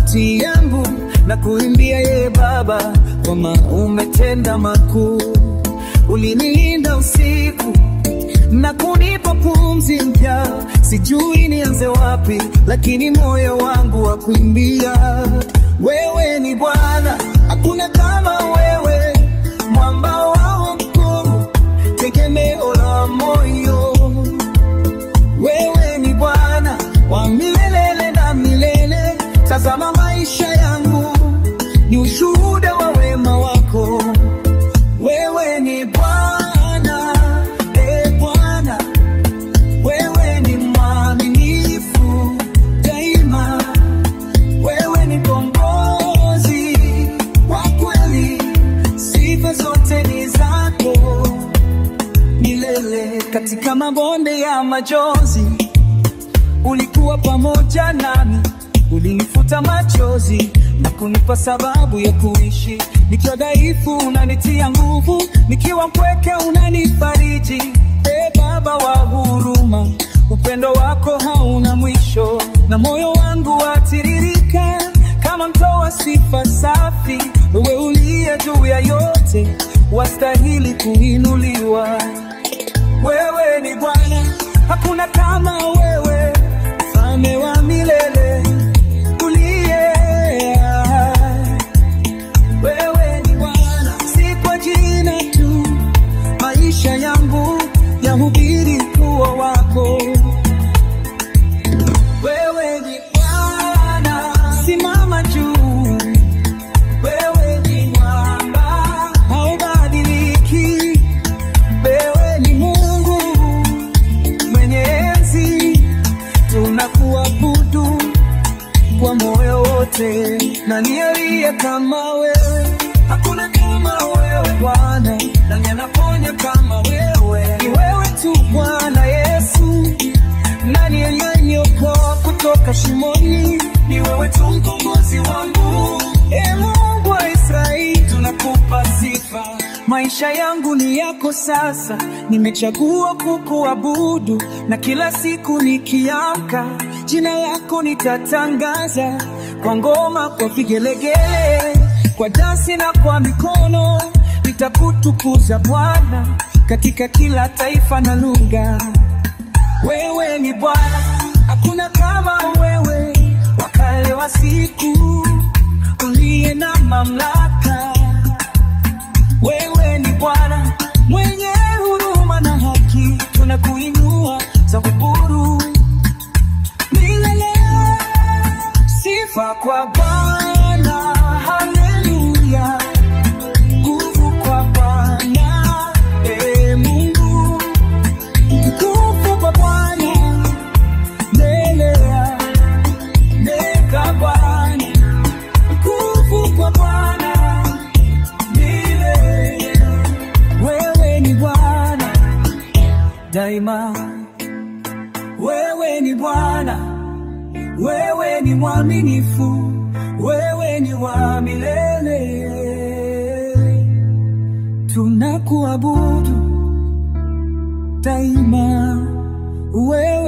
sauti yangu na kuimbia ye Baba, kwa umetenda makuu. Ulinilinda usiku na kunipa pumzi mpya, sijui nianze wapi, lakini moyo wangu wa kuimbia. Wewe ni Bwana, hakuna kama wewe, mwamba wa mkuu, tegemeo la moyo. Wewe ni Bwana wa milele na milele, tazama maisha yangu ni ushuhuda wa wema wako. Wewe ni Bwana, Bwana, wewe ni mwaminifu daima. Wewe ni mkombozi wa kweli, sifa zote ni zako milele. Katika mabonde ya machozi ulikuwa pamoja nami, ulinifuta machozi na kunipa sababu ya kuishi. Nikiwa dhaifu unanitia nguvu, nikiwa mpweke unanifariji. Baba wa huruma, upendo wako hauna mwisho, na moyo wangu watiririka kama mto wa sifa safi. Wewe uliye juu ya yote, wastahili kuinuliwa. Wewe ni Bwana, hakuna kama wewe, mfalme wa milele uliye. Wewe ni Bwana, si kwa jina tu, maisha yangu yahubiri kuwa wako. Wewe ni Bwana, simama juu. Wewe ni mwamba, haubadiliki. Wewe ni Mungu mwenye enzi, tunakuabudu kwa moyo wote. Nani aliye kama wewe? Hakuna kama wewe Bwana. Nani anaponya kama wewe? Ni wewe tu Bwana Yesu. Nani aliyeniokoa kutoka shimoni? Ni wewe tu mkombozi wangu. Mungu wa Israeli, tunakupa sifa. Maisha yangu ni yako sasa, nimechagua kukuabudu, na kila siku nikiamka jina lako nitatangaza. Kwa ngoma, kwa vigelegele, kwa dansi na kwa mikono, nitakutukuza Bwana katika kila taifa na lugha. Wewe ni Bwana, hakuna kama wewe, wakale wa siku, uliye na mamlaka. Wewe ni Bwana mwenye huruma na haki, tunakuinua za kuburu milele. Sifa kwa Bwana, haleluya. Nguvu kwa Bwana, Mungu. Nguvu kwa Bwana, lelea, neka Bwana. Nguvu kwa Bwana, milele. Wewe ni Bwana daima. Wewe ni Bwana, wewe ni mwaminifu, wewe ni wa milele. Tunakuabudu daima. Wewe